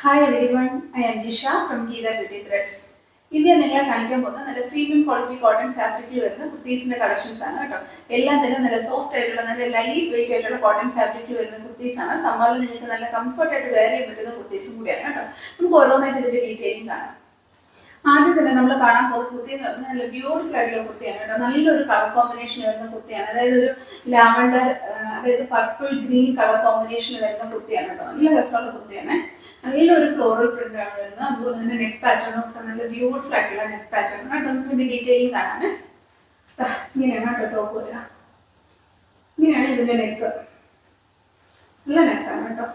Hi everyone, I am Jisha from Geetha Beauty Threads. ഇന്ന് ഞാൻ നിങ്ങളെ കാണിക്കാൻ പോകുന്ന നല്ല പ്രീമിയം ക്വാളിറ്റി കോട്ടൺ ഫാബ്രിക്കിൽ വരുന്ന കുർത്തീസിന്റെ കളക്ഷൻസ് ആണ് കേട്ടോ. എല്ലാം തന്നെ നല്ല സോഫ്റ്റ് ആയിട്ടുള്ള നല്ല ലൈറ്റ് വെയിറ്റ് ആയിട്ടുള്ള കോട്ടൺ ഫാബ്രിക്കിൽ വരുന്ന കുർത്തീസ് ആണ്. സമ്മറിൽ നിങ്ങൾക്ക് നല്ല കംഫർട്ട് ആയിട്ട് വെയർ ചെയ്യാൻ പറ്റുന്ന കുർത്തീസും കൂടിയാണ് കേട്ടോ. നമുക്ക് ഓരോന്നായിട്ട് ഇതിന്റെ ഡീറ്റെയിലിംഗ് കാണാം. ആദ്യം തന്നെ നമ്മൾ കാണാൻ പോകുന്ന കുർത്തി എന്ന് പറഞ്ഞാൽ നല്ല ബ്യൂട്ടിഫുൾ ആയിട്ടുള്ള കുർത്തിയാണ് കേട്ടോ. നല്ലൊരു കളർ കോമ്പിനേഷൻ വരുന്ന കുർത്തിയാണ്. അതായത് ഒരു ലാവൻഡർ, അതായത് പർപ്പിൾ ഗ്രീൻ കളർ കോമ്പിനേഷൻ വരുന്ന കുർത്തിയാണ് കേട്ടോ. നല്ല രസമുള്ള കുർത്തിയാണ്. നല്ലൊരു ഫ്ലോറൽ പ്രിന്റ് ആണ് വരുന്നത്. അതുപോലെ തന്നെ നെക്ക് പാറ്റേണും ഒക്കെ നല്ല ബ്യൂട്ടിഫുൾ ആയിട്ടുള്ള നെക്ക് പാറ്റേൺ കേട്ടോ. നമുക്ക് ഇതിന്റെ ഡീറ്റെയിലിംഗ് കാണാൻ ഇങ്ങനെയാണ് കേട്ടോ ടോപ്പ് വരിക. ഇങ്ങനെയാണ് ഇതിന്റെ നെക്ക്. നല്ല നെക്കാണ് കേട്ടോ.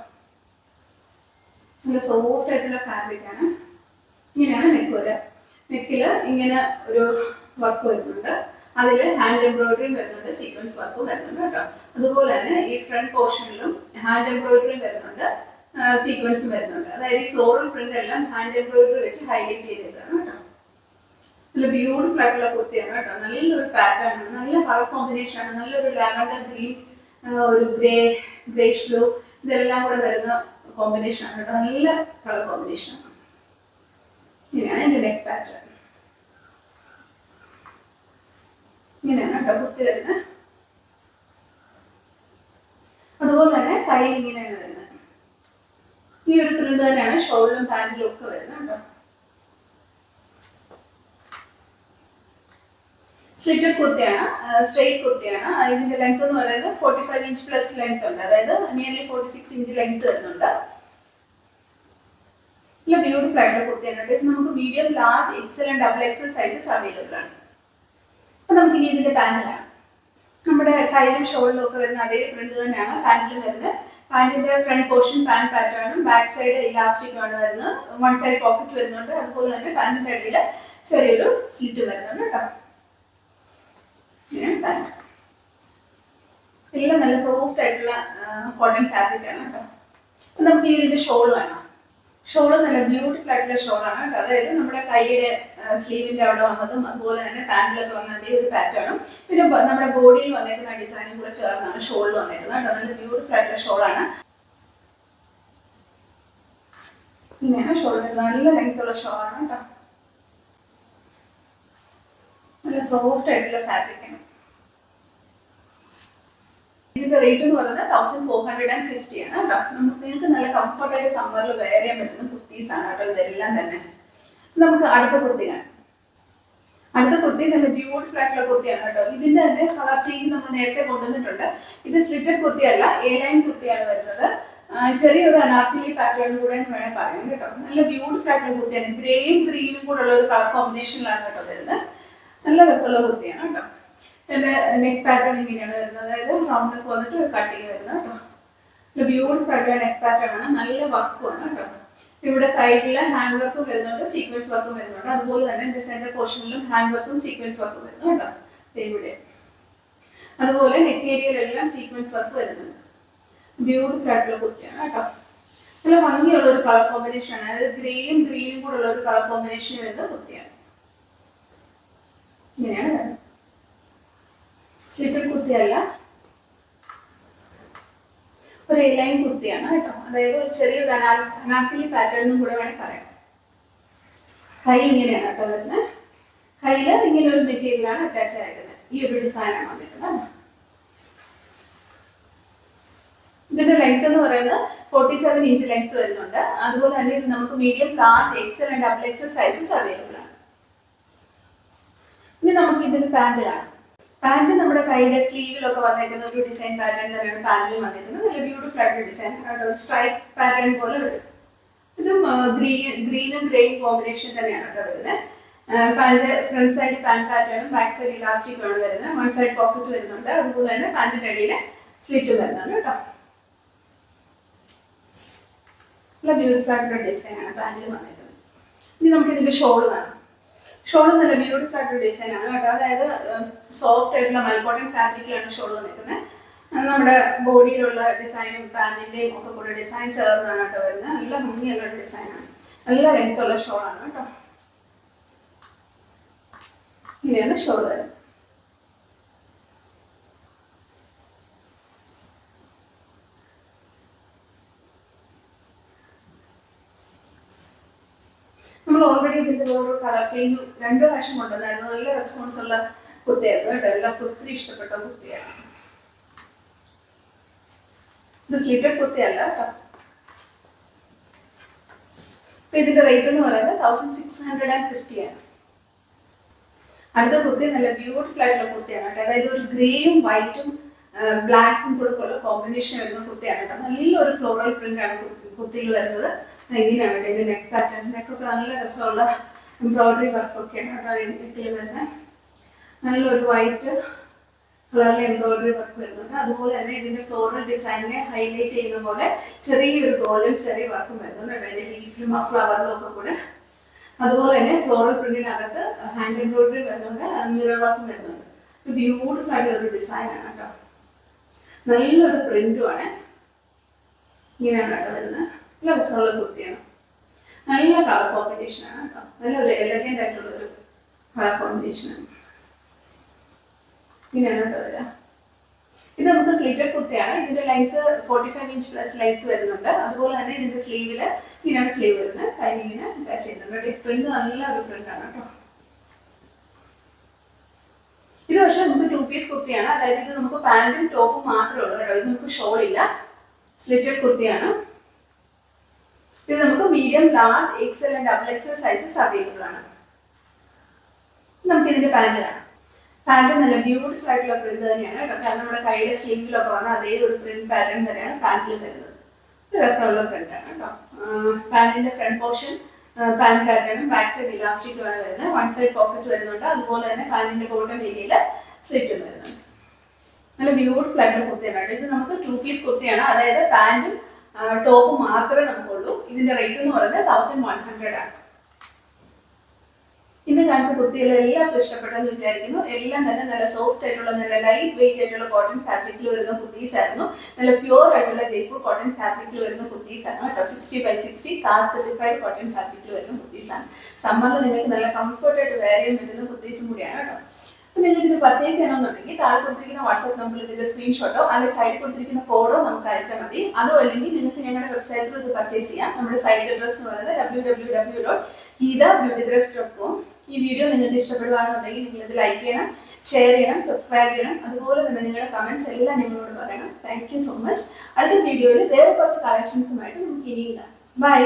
നല്ല സോഫ്റ്റ് ആയിട്ടുള്ള ഫാബ്രിക് ആണ്. ഇങ്ങനെയാണ് നെക്ക് വരിക. നെക്കിൽ ഇങ്ങനെ ഒരു വർക്ക് വരുന്നുണ്ട്. അതിൽ ഹാൻഡ് എംബ്രോയിഡറിയും വരുന്നുണ്ട്, സീക്വൻസ് വർക്കും വരുന്നുണ്ട് കേട്ടോ. അതുപോലെ തന്നെ ഈ ഫ്രണ്ട് പോർഷനിലും ഹാൻഡ് എംബ്രോയിഡറിയും വരുന്നുണ്ട്, സീക്വൻസും വരുന്നുണ്ട്. അതായത് ഈ ഫ്ലോറൽ പ്രിന്റ് എല്ലാം ഹാൻഡ് എംബ്രോയിഡറി വെച്ച് ഹൈലൈറ്റ് ചെയ്തിട്ടാണ് കേട്ടോ. നല്ല ബ്യൂട്ടിഫുൾ ആയിട്ടുള്ള കുർത്തിയാണ് കേട്ടോ. നല്ലൊരു പാറ്റേൺ ആണ്, നല്ല കളർ കോമ്പിനേഷൻ ആണ്. നല്ലൊരു ലാവൻഡർ ഗ്രീൻ, ഒരു ഗ്രേഷ് ബ്ലൂ, ഇതെല്ലാം കൂടെ വരുന്ന കോമ്പിനേഷൻ ആണ് കേട്ടോ. നല്ല കളർ കോമ്പിനേഷൻ ആണ്. ഇങ്ങനെയാണ് എൻ്റെ നെക്ക് പാറ്റേൺ. ഇങ്ങനെയാണ് കേട്ടോ കുർത്തി വരുന്നത്. അതുപോലെ തന്നെ കൈ ഇങ്ങനെയാണ് വരുന്നത്. ഈ ഒരു പ്രിന്റ് തന്നെയാണ് ഷോളിലും പാന്റിലും ഒക്കെ വരുന്നത് കേട്ടോ. സ്ലിറ്റഡ് കുർത്തിയാണ്, സ്ട്രെയിറ്റ് കുർത്തിയാണ്. ഇതിന്റെ ലെങ്ത് എന്ന് പറയുന്നത് 45 ഇഞ്ച് പ്ലസ് ലെങ്ത് ഉണ്ട്. അതായത് നിയർലി 46 ഇഞ്ച് ലെങ്ത് വരുന്നുണ്ട്. നല്ല ബ്യൂട്ടിഫുൾ ആയിട്ടുള്ള കുർത്തിയാണ്. ഇത് നമുക്ക് medium, large, Excel and double XL sizes available ആണ്. അപ്പൊ നമുക്ക് ഇനി ഇതിന്റെ പാന്റ് കാണാം. നമ്മുടെ കയ്യിലും ഷോളിലും ഒക്കെ വരുന്ന അതേ പ്രിന്റ് തന്നെയാണ് പാന്റിലും വരുന്നത്. പാന്റിന്റെ ഫ്രണ്ട് പോർഷൻ പാൻ പാറ്റേണും ബാക്ക് സൈഡ് ഇലാസ്റ്റിക് ആണ് വരുന്നത്. വൺ സൈഡ് പോക്കറ്റ് വരുന്നുണ്ട്. അതുപോലെ തന്നെ പാന്റിന്റെ അടിയിൽ ചെറിയൊരു സ്ലിറ്റ് വരുന്നുണ്ട് കേട്ടോ. ഇങ്ങനെ പാന്റ് എല്ലാം നല്ല സോഫ്റ്റ് ആയിട്ടുള്ള കോട്ടൺ ഫാബ്രിക് ആണ് കേട്ടോ. അപ്പൊ നമുക്ക് ഇതിന്റെ ഷോൾ വേണം. ഷോള് നല്ല ബ്യൂട്ടിഫുൾ ആയിട്ടുള്ള ഷോളാണ് കേട്ടോ. അതായത് നമ്മുടെ കൈയുടെ സ്ലീവിന്റെ അവിടെ വന്നതും അതുപോലെ തന്നെ പാന്റിലൊക്കെ വന്ന അതേ ഒരു പാറ്റേണും പിന്നെ നമ്മുടെ ബോഡിയിൽ വന്നേക്കുന്ന ഡിസൈനും കൂടെ ചേർന്നാണ് ഷോളിൽ വന്നേക്കുന്നത് കേട്ടോ. നല്ല ബ്യൂട്ടിഫുൾ ആയിട്ടുള്ള ഷോളാണ്. ഇങ്ങനെയാണ് ഷോൾ. നല്ല ലെങ്ത് ഉള്ള ഷോളാണ് കേട്ടോ. നല്ല സോഫ്റ്റ് ആയിട്ടുള്ള ഫാബ്രിക് ആണ്. ഇതിന്റെ റേറ്റ് എന്ന് പറയുന്നത് 1450 ആണ് കേട്ടോ. നിങ്ങൾക്ക് നല്ല കംഫർട്ടായിട്ട് സമ്മറിൽ വെയർ ചെയ്യാൻ പറ്റുന്ന കുർത്തീസ് ആണ് കേട്ടോ ഇതെല്ലാം തന്നെ. നമുക്ക് അടുത്ത കുർത്തി കാണാം. അടുത്ത കുർത്തി നല്ല ബ്യൂട്ടിഫുൾ ആയിട്ടുള്ള കുർത്തിയാണ് കേട്ടോ. ഇതിന്റെ തന്നെ കളർ ചേഞ്ച് നമ്മൾ നേരത്തെ കൊണ്ടുവന്നിട്ടുണ്ട്. ഇത് സ്ലിറ്റഡ് കുർത്തിയല്ല, എ ലൈൻ കുർത്തിയാണ് വരുന്നത്. ചെറിയൊരു അനാർക്കലി പാറ്റേൺ കൂടെ എന്ന് വേണേൽ പറയാം കേട്ടോ. നല്ല ബ്യൂട്ടിഫുൾ ആയിട്ടുള്ള കുർത്തിയാണ്. ഗ്രേയും ഗ്രീനും കൂടെ ഉള്ള ഒരു കളർ കോമ്പിനേഷനിലാണ് കേട്ടോ വരുന്നത്. നല്ല രസമുള്ള കുർത്തിയാണ് കേട്ടോ. എൻ്റെ നെക്ക് പാറ്റേൺ ഇങ്ങനെയാണ് വരുന്നത്. അതായത് റൗണ്ട് നെക്ക് വന്നിട്ട് ഒരു കട്ടിങ് വരുന്നത് കേട്ടോ. നല്ല ബ്യൂട്ടിഫുൾ ആയിട്ടുള്ള നെക്ക് പാറ്റേൺ ആണ്. നല്ല വർക്കുമാണ് കേട്ടോ. ഇവിടെ സൈഡിൽ ഹാൻഡ് വർക്കും വരുന്നുണ്ട്, സീക്വൻസ് വർക്കും വരുന്നുണ്ട്. അതുപോലെ തന്നെ എൻ്റെ സെൻറ്റർ പോർഷനിലും ഹാൻഡ് വർക്കും സീക്വൻസ് വർക്കും വരുന്നു കേട്ടോ. ഇവിടെ അതുപോലെ നെക്ക് ഏരിയയിലെല്ലാം സീക്വൻസ് വർക്ക് വരുന്നുണ്ട്. ബ്യൂട്ടിഫുൾ ആയിട്ടുള്ള കുർത്തിയാണ് കേട്ടോ. നല്ല ഭംഗിയുള്ള ഒരു കളർ കോമ്പിനേഷൻ ആണ്. അതായത് ഗ്രേയും ഗ്രീനും കൂടെ ഉള്ള ഒരു കളർ കോമ്പിനേഷൻ വരുന്ന കുർത്തിയാണ്. ഇങ്ങനെയാണ് വരുന്നത്. സ്ലിറ്റഡ് കുർത്തിയല്ല, ഒരു എ ലൈൻ കുർത്തിയാണ് കേട്ടോ. അതായത് ഒരു ചെറിയൊരു അനാർക്കലി പാറ്റേണും കൂടെ വേണമെങ്കിൽ പറയാം. കൈ ഇങ്ങനെയാണ് കേട്ടോ വരുന്നത്. കയ്യിൽ ഇങ്ങനെ ഒരു മെറ്റീരിയലാണ് അറ്റാച്ച് ആയിരിക്കുന്നത്. ഈ ഒരു ഡിസൈനാണ് വന്നിട്ടുള്ളത്. ഇതിന്റെ ലെങ്ത് എന്ന് പറയുന്നത് 47 ഇഞ്ച് ലെങ്ത് വരുന്നുണ്ട്. അതുപോലെ തന്നെ ഇത് നമുക്ക് medium, large, Excel and double XL sizes available ആണ്. ഇനി നമുക്ക് ഇതിന് പാന്റ് കാണാം. പാന്റ് നമ്മുടെ കൈയുടെ സ്ലീവിലൊക്കെ വന്നേക്കുന്ന ഒരു ഡിസൈൻ പാറ്റേൺ തന്നെയാണ് പാന്റിലും വന്നേക്കുന്നത്. നല്ല ബ്യൂട്ടിഫുൾ ആയിട്ടുള്ള ഡിസൈൻ, സ്ട്രൈപ്പ് പാറ്റേൺ പോലെ വരും. ഇതും ഗ്രീനും ഗ്രേയും കോമ്പിനേഷൻ തന്നെയാണ് കേട്ടോ വരുന്നത്. പാന്റ് ഫ്രണ്ട് സൈഡ് പാൻ പാറ്റേണും ബാക്ക് സൈഡ് ഇലാസ്റ്റിക്കും ആണ് വരുന്നത്. വൺ സൈഡ് പോക്കറ്റ് വരുന്നുണ്ട്. അതുപോലെ തന്നെ പാന്റിന്റെ അടിയിൽ സ്ലിറ്റ് വരുന്നുണ്ട് കേട്ടോ. നല്ല ബ്യൂട്ടിഫുൾ ആയിട്ടുള്ള ഡിസൈൻ ആണ് പാന്റിൽ വന്നേക്കുന്നത്. ഇനി നമുക്ക് ഇതിന്റെ ഷോൾ കാണാം. ഷോൾ നല്ല ബ്യൂട്ടിഫുൾ ആയിട്ടുള്ള ഡിസൈൻ ആണ് കേട്ടോ. അതായത് സോഫ്റ്റ് ആയിട്ടുള്ള മൽക്കോട്ടൺ ഫാബ്രിക്കിലാണ് ഷോൾ വന്നിരിക്കുന്നത്. നമ്മുടെ ബോഡിയിലുള്ള ഡിസൈനും പാന്റിന്റെയും ഒക്കെ കൂടെ ഡിസൈൻ ചേർന്നാണ് കേട്ടോ വരുന്നത്. നല്ല ഭംഗിയുള്ള ഡിസൈനാണ്. നല്ല ലെങ്ത് ഉള്ള ഷോളാണ് കേട്ടോ. ഇങ്ങനെയാണ് ഷോൾ വരുന്നത്. നമ്മൾ ഓൾറെഡി ഇതിൻ്റെ ഓരോ കളർ ചേഞ്ച് 2 പ്രാവശ്യം കൊണ്ടുവന്നായിരുന്നു. നല്ല റെസ്പോൺസ് ഉള്ള കുർത്തിയായിരുന്നു കേട്ടോ. എല്ലാവർക്കും ഒത്തിരി ഇഷ്ടപ്പെട്ട കുർത്തിയായിരുന്നു. ഇത് സ്ലീറ്റഡ് കുർത്തിയല്ല കേട്ടോ. അപ്പൊ ഇതിന്റെ റേറ്റ് എന്ന് പറയുന്നത് 1650 ആണ്. അടുത്ത കുർത്തി നല്ല ബ്യൂട്ടിഫുൾ ആയിട്ടുള്ള കുർത്തിയാണ് കേട്ടോ. അതായത് ഒരു ഗ്രേയും വൈറ്റും ബ്ലാക്കും കൂടെ ഉള്ള കോമ്പിനേഷൻ വരുന്ന കുർത്തിയാണ് കേട്ടോ. നല്ലൊരു ഫ്ലോറൽ പ്രിന്റ് ആണ് കുർത്തിയിൽ വരുന്നത്. ഇങ്ങനെയാണ് കേട്ടോ ഇതിന്റെ നെക്ക് പാറ്റേൺ. നെക്കൊക്കെ നല്ല രസമുള്ള എംബ്രോയിഡറി വർക്കൊക്കെയാണ് കേട്ടോ നെക്കിൽ വരുന്നത്. നല്ലൊരു വൈറ്റ് കളറിൽ എംബ്രോയിഡറി വർക്ക് വരുന്നുണ്ട്. അതുപോലെ തന്നെ ഇതിന്റെ ഫ്ലോറൽ ഡിസൈനിനെ ഹൈലൈറ്റ് ചെയ്യുന്ന പോലെ ചെറിയൊരു ഗോൾഡൻ ചെറിയ വർക്കും വരുന്നുണ്ട് കേട്ടോ. അതിന്റെ ലീഫിലും ആ ഫ്ലവറിലും ഒക്കെ കൂടെ. അതുപോലെ തന്നെ ഫ്ലോറൽ പ്രിന്റിനകത്ത് ഹാൻഡ് എംബ്രോയിഡറി വരുന്നുണ്ട്. മിറർ വർക്കും വരുന്നുണ്ട്. ബ്യൂട്ടിഫുൾ ആയിട്ടുള്ള ഒരു ഡിസൈനാണ് കേട്ടോ. നല്ലൊരു പ്രിന്റുമാണ്. ഇങ്ങനെയാണ് കേട്ടോ വരുന്നത്. നല്ല രസമുള്ള കുർത്തിയാണ്. നല്ല കളർ കോമ്പിനേഷനാണ് കേട്ടോ. നല്ലൊരു എലഗന്റ് ആയിട്ടുള്ള ഒരു കളർ കോമ്പിനേഷനാണ്. ഇങ്ങനെയാണ് കേട്ടോ വരിക. ഇത് നമുക്ക് സ്ലീറ്റഡ് കുർത്തിയാണ്. ഇതിന്റെ ലെങ്ത് 45 ഇഞ്ച് പ്ലസ് ലെങ്ത് വരുന്നുണ്ട്. അതുപോലെ തന്നെ ഇതിന്റെ സ്ലീവില് ഇങ്ങനെയാണ് സ്ലീവ് വരുന്നത്. കൈയിങ്ങനെ അറ്റാച്ച് ചെയ്യുന്നുണ്ട്. പ്രിന്റ് നല്ല ഒരു പ്രിന്റാണ് കേട്ടോ. ഇത് പക്ഷേ നമുക്ക് 2 പീസ് കുർത്തിയാണ്. അതായത് ഇത് നമുക്ക് പാന്റും ടോപ്പും മാത്രമേ ഉള്ളൂ കേട്ടോ. ഇത് നമുക്ക് ഷോൾ ഇല്ല. സ്ലിറ്റഡ് കുർത്തിയാണ്. ഇത് നമുക്ക് medium, large, Excel and double XL sizes available ആണ്. നമുക്ക് ഇതിന്റെ പാന്റ് കാണാം. പാന്റ് നല്ല ബ്യൂട്ടിഫുൾ ആയിട്ടുള്ള പ്രിന്റ് തന്നെയാണ് കേട്ടോ. കാരണം നമ്മുടെ കൈയുടെ സ്ലീവിലൊക്കെ വന്ന അതേ ഒരു പ്രിന്റ് പാറ്റേൺ തന്നെയാണ് പാന്റിൽ വരുന്നത്. രസമുള്ള പ്രിന്റാണ് കേട്ടോ. പാന്റിന്റെ ഫ്രണ്ട് പോർഷൻ പാന്റ് പാറ്റേണും ബാക്ക് സൈഡ് ഇലാസ്റ്റിക് ആണ് വരുന്നത്. 1 സൈഡ് പോക്കറ്റ് വരുന്നുണ്ട്. അതുപോലെ തന്നെ പാന്റിന്റെ ബോട്ടം ഏരിയയിൽ സ്ലിറ്റും വരുന്നുണ്ട്. നല്ല ബ്യൂട്ടിഫുൾ ആയിട്ടുള്ള കുർത്തിയാണ്. ഇത് നമുക്ക് 2 പീസ് കുർത്തിയാണ്. അതായത് പാന്റും ടോപ്പും മാത്രമേ നമുക്കുള്ളൂ. ഇതിന്റെ റേറ്റ് എന്ന് പറയുന്നത് 1100 ആണ്. ഇന്ന് കാണിച്ച കുർത്തികളെല്ലാം എല്ലാവർക്കും ഇഷ്ടപ്പെട്ടെന്ന് വിചാരിക്കുന്നു. എല്ലാം തന്നെ നല്ല സോഫ്റ്റ് ആയിട്ടുള്ള നല്ല ലൈറ്റ് വെയിറ്റ് ആയിട്ടുള്ള കോട്ടൺ ഫാബ്രിക്കിൽ വരുന്ന കുർത്തീസ് ആയിരുന്നു. നല്ല പ്യൂർ ആയിട്ടുള്ള ജയ്പൂർ കോട്ടൺ ഫാബ്രിക്കിൽ വരുന്ന കുർത്തീസ് ആണ് കേട്ടോ. 60x60 കാർ സർട്ടിഫൈഡ് കോട്ടൺ ഫാബ്രിക്കിൽ വരുന്ന കുർത്തീസ് ആണ്. സമ്മറിൽ നിങ്ങൾക്ക് നല്ല കംഫർട്ടായിട്ട് വെയർ ചെയ്യാൻ പറ്റുന്ന കുർത്തീസും കൂടിയാണ് കേട്ടോ. അപ്പോൾ നിങ്ങൾക്ക് ഇത് പർച്ചേസ് ചെയ്യണമെന്നുണ്ടെങ്കിൽ താഴെ കൊടുത്തിരിക്കുന്ന വാട്സ്ആപ്പ് നമ്പറിൽ ഇതിന്റെ സ്ക്രീൻഷോട്ടോ അല്ലെങ്കിൽ സൈഡിൽ കൊടുത്തിരിക്കുന്ന കോഡോ നമുക്ക് അയച്ചാൽ മതി. അതോ അല്ലെങ്കിൽ നിങ്ങൾക്ക് ഞങ്ങളുടെ വെബ്സൈറ്റിൽ ഇത് പർച്ചേസ് ചെയ്യാം. നമ്മുടെ സൈറ്റ് അഡ്രസ് എന്ന് പറയുന്നത് www.geethabeautythreads.com. ഈ വീഡിയോ നിങ്ങൾക്ക് ഇഷ്ടപ്പെടുകയാണെന്നുണ്ടെങ്കിൽ നിങ്ങൾ ഇത് ലൈക്ക് ചെയ്യണം, ഷെയർ ചെയ്യണം, സബ്സ്ക്രൈബ് ചെയ്യണം. അതുപോലെ തന്നെ നിങ്ങളുടെ കമന്റ്സ് എല്ലാം നിങ്ങളോട് പറയണം. Thank you so much. അടുത്ത വീഡിയോയിൽ വേറെ കുറച്ച് കളക്ഷൻസുമായിട്ട് നമുക്ക് ഇനിയും കാണാം. ബൈ.